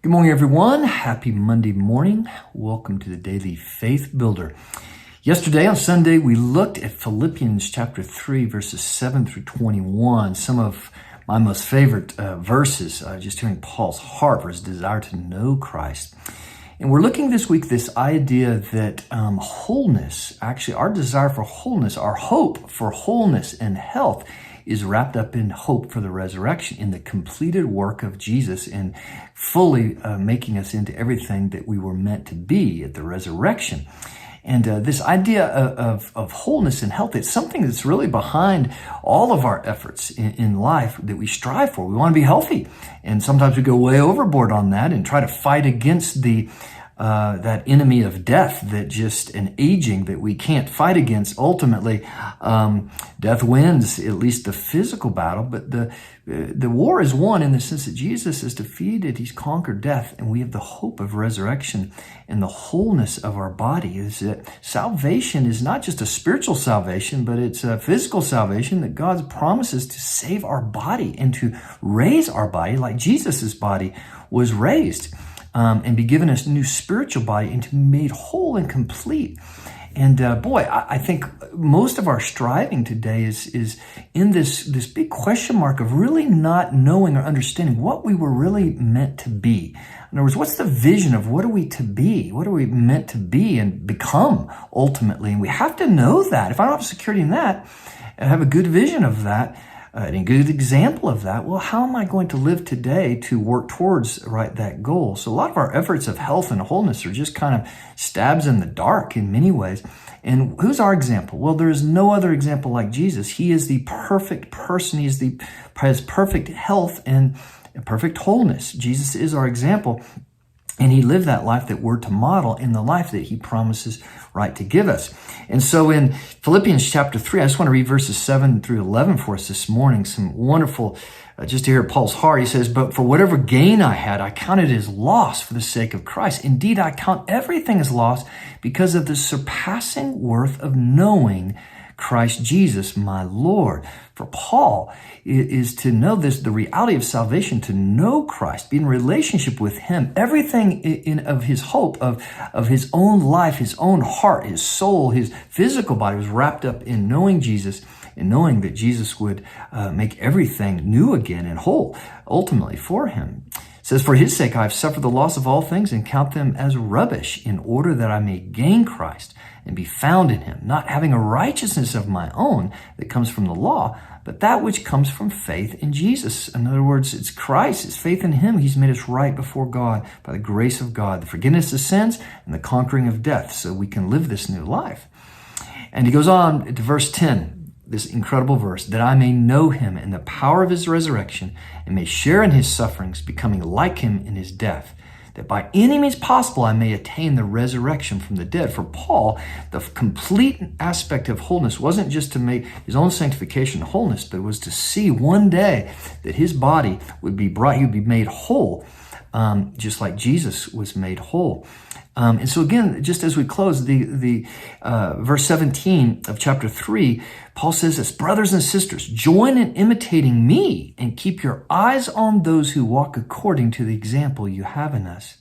Good morning, everyone. Happy Monday morning. Welcome to the Daily Faith Builder. Yesterday on Sunday, we looked at Philippians chapter 3, verses 7 through 21, some of my most favorite verses, just hearing Paul's heart for his desire to know Christ. And we're looking this week this idea that wholeness, actually our desire for wholeness, our hope for wholeness and health is wrapped up in hope for the resurrection, in the completed work of Jesus in fully making us into everything that we were meant to be at the resurrection. And this idea of wholeness and health, it's something that's really behind all of our efforts in life that we strive for. We want to be healthy. And sometimes we go way overboard on that and try to fight against that enemy of death, that just an aging that we can't fight against. Ultimately, death wins at least the physical battle, but the war is won in the sense that Jesus is defeated. He's conquered death, and we have the hope of resurrection and the wholeness of our body. Is that salvation is not just a spiritual salvation, but it's a physical salvation, that God promises to save our body and to raise our body like Jesus's body was raised. And be given a new spiritual body and to be made whole and complete. And I think most of our striving today is in this big question mark of really not knowing or understanding what we were really meant to be. In other words, what's the vision of what are we to be? What are we meant to be and become ultimately? And we have to know that. If I don't have security in that, and have a good vision of that, and a good example of that, well, how am I going to live today to work towards that goal? So a lot of our efforts of health and wholeness are just kind of stabs in the dark in many ways. And who's our example? Well, there is no other example like Jesus. He is the perfect person. He has perfect health and perfect wholeness. Jesus is our example. And he lived that life that we're to model in the life that he promises to give us. And so in Philippians chapter 3, I just want to read verses 7 through 11 for us this morning. Some wonderful, just to hear Paul's heart. He says, "But for whatever gain I had, I counted as loss for the sake of Christ. Indeed, I count everything as loss because of the surpassing worth of knowing Christ Jesus, my Lord." For Paul is to know this, the reality of salvation, to know Christ, be in relationship with him. Everything of his hope, of his own life, his own heart, his soul, his physical body was wrapped up in knowing Jesus and knowing that Jesus would make everything new again and whole, ultimately for him. It says, "For his sake I have suffered the loss of all things and count them as rubbish, in order that I may gain Christ and be found in him, not having a righteousness of my own that comes from the law, but that which comes from faith in Jesus." In other words, it's Christ, it's faith in him. He's made us right before God by the grace of God, the forgiveness of sins and the conquering of death, so we can live this new life. And he goes on to verse 10. This incredible verse, "that I may know him in the power of his resurrection and may share in his sufferings, becoming like him in his death, that by any means possible I may attain the resurrection from the dead." For Paul, the complete aspect of wholeness wasn't just to make his own sanctification wholeness, but it was to see one day that his body would be brought, he would be made whole, just like Jesus was made whole. And so again, just as we close the verse 17 of chapter 3, Paul says this, "Brothers and sisters, join in imitating me and keep your eyes on those who walk according to the example you have in us."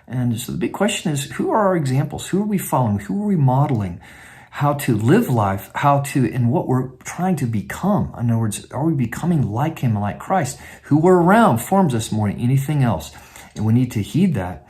And so the big question is, who are our examples? Who are we following? Who are we modeling? How to live life, and what we're trying to become. In other words, are we becoming like him, like Christ? Who we're around forms us more than anything else. And we need to heed that.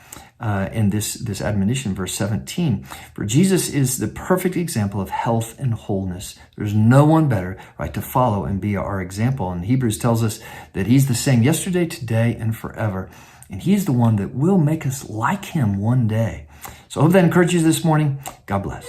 In this admonition, verse 17, "For Jesus is the perfect example of health and wholeness. There's no one better, to follow and be our example." And Hebrews tells us that he's the same yesterday, today, and forever. And he's the one that will make us like him one day. So I hope that encourages you this morning. God bless.